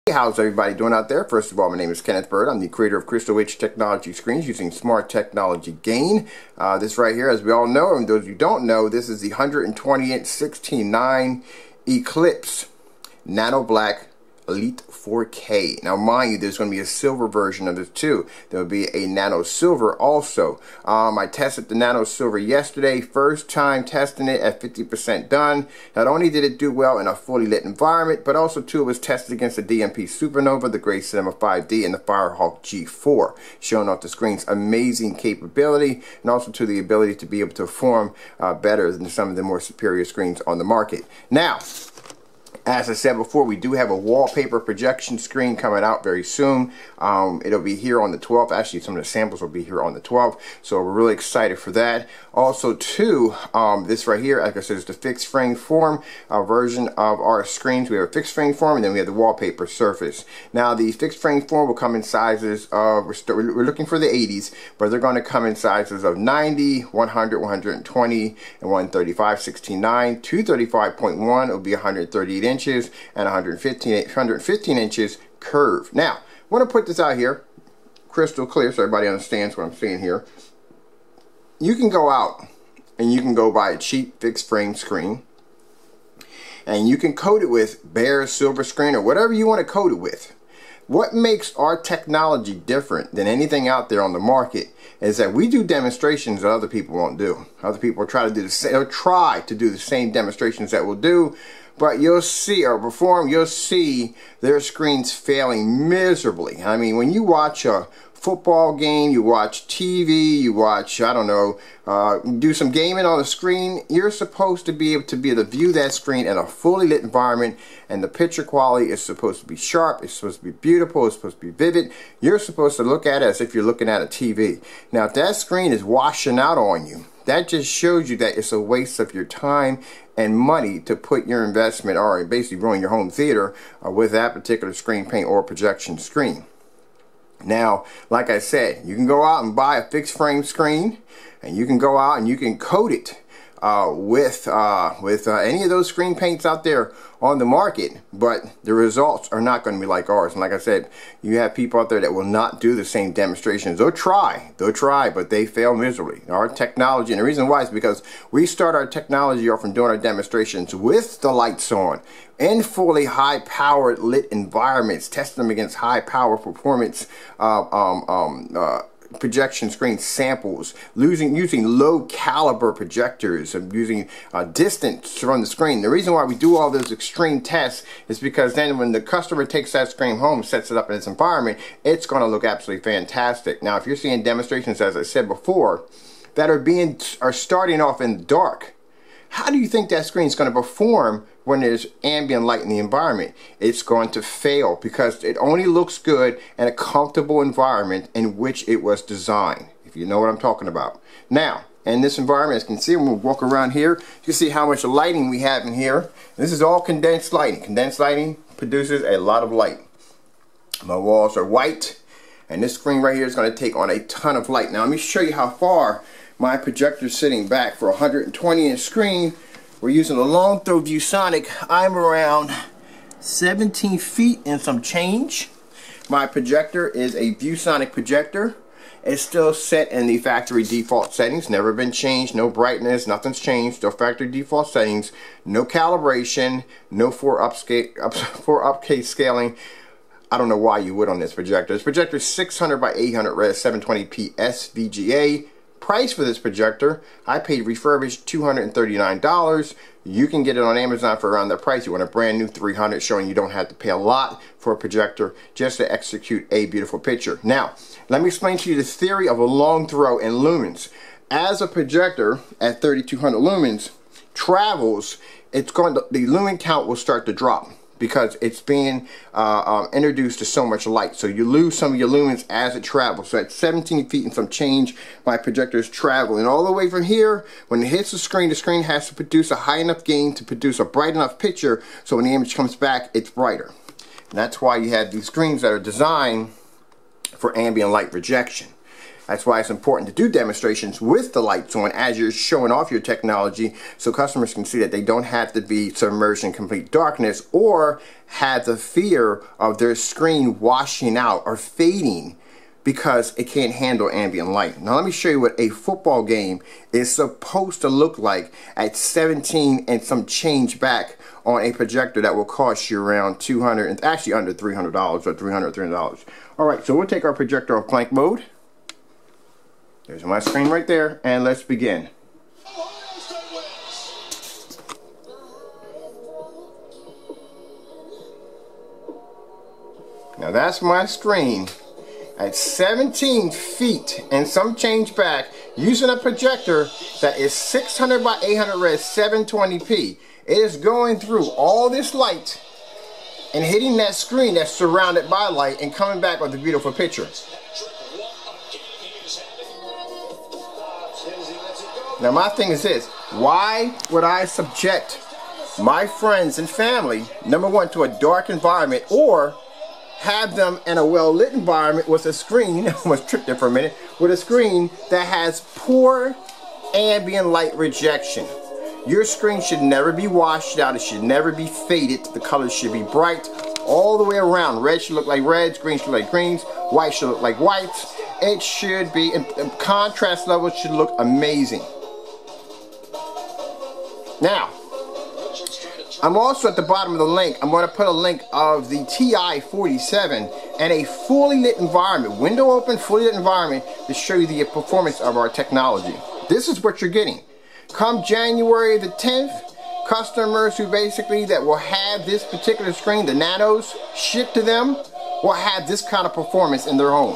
Hey, how's everybody doing out there? First of all, my name is Kenneth Bird. I'm the creator of Crystal H Technology Screens using Smart Technology Gain. This right here, as we all know, and those who don't know, this is the 120-inch 16:9 Eclipse Nano Black Elite 4K. Now mind you, there's going to be a silver version of this too. There will be a Nano Silver also. I tested the Nano Silver yesterday, first time testing it at 50% done. Not only did it do well in a fully lit environment, but also too it was tested against the DMP Supernova, the Gray Cinema 5D, and the Firehawk G4, showing off the screen's amazing capability and also to the ability to be able to perform better than some of the more superior screens on the market. Now, as I said before, we do have a wallpaper projection screen coming out very soon. It'll be here on the 12th. Actually, some of the samples will be here on the 12th. So we're really excited for that. Also, too, this right here, like I said, is the fixed frame form version of our screens. We have a fixed frame form, and then we have the wallpaper surface. Now, the fixed frame form will come in sizes of, we're looking for the 80s, but they're going to come in sizes of 90, 100, 120, and 135, 16:9. 235.1 will be 138 inches and 115 inches curved. Now, I want to put this out here crystal clear so everybody understands what I'm saying here. You can go out and you can go buy a cheap fixed frame screen and you can coat it with bare silver screen or whatever you want to coat it with. What makes our technology different than anything out there on the market is that we do demonstrations that other people won't do. Other people try to do the same demonstrations that we'll do, but you'll see, or perform, you'll see their screens failing miserably. I mean, when you watch a football game, you watch TV, you watch, I don't know, do some gaming on the screen, you're supposed to be able to view that screen in a fully lit environment, and the picture quality is supposed to be sharp, it's supposed to be beautiful, it's supposed to be vivid. You're supposed to look at it as if you're looking at a TV. Now, if that screen is washing out on you, that just shows you that it's a waste of your time and money to put your investment, or basically ruin your home theater with that particular screen paint or projection screen. Now, like I said, you can go out and buy a fixed frame screen, and you can go out and you can coat it with any of those screen paints out there on the market, but the results are not going to be like ours. And like I said, you have people out there that will not do the same demonstrations. They'll try, but they fail miserably. Our technology, and the reason why is because we start our technology off from doing our demonstrations with the lights on in fully high-powered lit environments, testing them against high-power performance projection screen samples, using low caliber projectors and using distance from the screen. The reason why we do all those extreme tests is because then when the customer takes that screen home, sets it up in its environment, it's going to look absolutely fantastic. Now, if you're seeing demonstrations, as I said before, that are starting off in the dark, how do you think that screen is going to perform when there's ambient light in the environment? It's going to fail because it only looks good in a comfortable environment in which it was designed, if you know what I'm talking about. Now, in this environment, as you can see, when we walk around here, you can see how much lighting we have in here. This is all condensed lighting. Condensed lighting produces a lot of light. My walls are white, and this screen right here is going to take on a ton of light. Now, let me show you how far my projector is sitting back. For a 120-inch screen, we're using a long throw ViewSonic. I'm around 17 feet and some change. My projector is a ViewSonic projector. It's still set in the factory default settings, never been changed, no brightness, nothing's changed, still factory default settings, no calibration, no 4-up scaling. I don't know why you would on this projector. This projector is 600 by 800 res 720p SVGA. Price for this projector, I paid refurbished $239. You can get it on Amazon for around that price. You want a brand new 300, showing you don't have to pay a lot for a projector just to execute a beautiful picture. Now, let me explain to you the theory of a long throw in lumens. As a projector at 3200 lumens travels, the lumen count will start to drop, because it's being introduced to so much light. So you lose some of your lumens as it travels. So at 17 feet and some change, my projector is traveling all the way from here. When it hits the screen has to produce a high enough gain to produce a bright enough picture, so when the image comes back, it's brighter. And that's why you have these screens that are designed for ambient light rejection. That's why it's important to do demonstrations with the lights on as you're showing off your technology, so customers can see that they don't have to be submerged in complete darkness or have the fear of their screen washing out or fading because it can't handle ambient light. Now let me show you what a football game is supposed to look like at 17 and some change back on a projector that will cost you around $200, and actually under $300 or $300. Alright, so we'll take our projector off blank mode. There's my screen right there, and let's begin. Now that's my screen at 17 feet and some change back using a projector that is 600 by 800 res 720p. It is going through all this light and hitting that screen that's surrounded by light and coming back with a beautiful picture. Now my thing is this: why would I subject my friends and family, number one, to a dark environment, or have them in a well-lit environment with a screen, I almost tripped there for a minute, with a screen that has poor ambient light rejection. Your screen should never be washed out. It should never be faded. The colors should be bright all the way around. Red should look like reds, green should look like greens, white should look like whites. It should be, and contrast levels should look amazing. Now, I'm also at the bottom of the link. I'm going to put a link of the TI-47 and a fully lit environment, window open, fully lit environment, to show you the performance of our technology. This is what you're getting. Come January the 10th, customers who basically that will have this particular screen, the Nanos, shipped to them, will have this kind of performance in their home.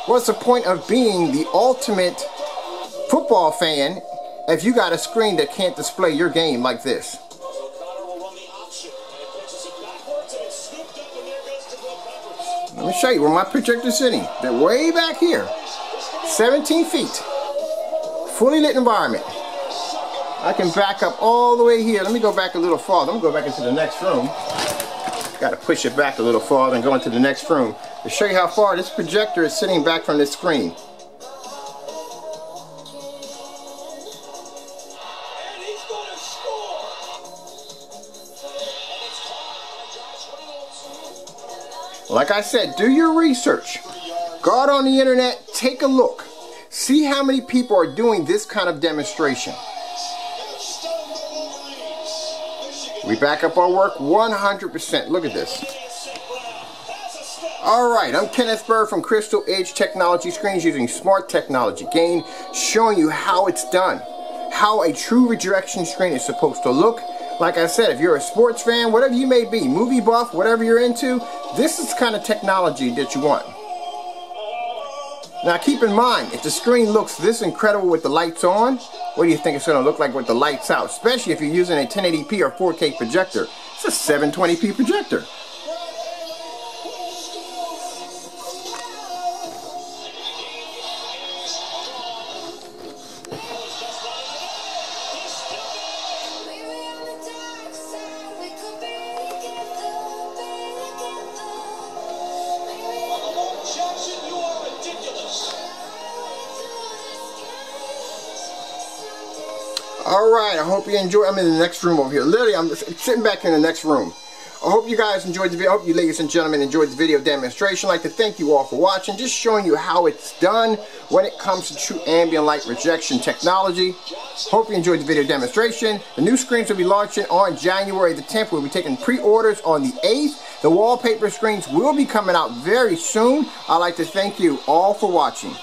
What's the point of being the ultimate football fan if you got a screen that can't display your game like this? Let me show you where my projector's sitting. They're way back here. 17 feet. Fully lit environment. I can back up all the way here. Let me go back a little farther. I'm going to go back into the next room. Got to push it back a little farther and go into the next room to show you how far this projector is sitting back from this screen. Like I said, do your research. Go out on the internet, take a look. See how many people are doing this kind of demonstration. We back up our work 100%. Look at this. Alright, I'm Kenneth Bird from Crystal Edge Technology Screens using smart technology gain, showing you how it's done. How a true rejection screen is supposed to look. Like I said, if you're a sports fan, whatever you may be, movie buff, whatever you're into, this is the kind of technology that you want. Now keep in mind, if the screen looks this incredible with the lights on, what do you think it's going to look like with the lights out? Especially if you're using a 1080p or 4K projector. It's a 720p projector. Alright, I hope you enjoy. I'm in the next room over here. Literally, I'm sitting back in the next room. I hope you guys enjoyed the video. I hope you ladies and gentlemen enjoyed the video demonstration. I'd like to thank you all for watching. Just showing you how it's done when it comes to true ambient light rejection technology. Hope you enjoyed the video demonstration. The new screens will be launching on January the 10th. We'll be taking pre-orders on the 8th. The wallpaper screens will be coming out very soon. I'd like to thank you all for watching.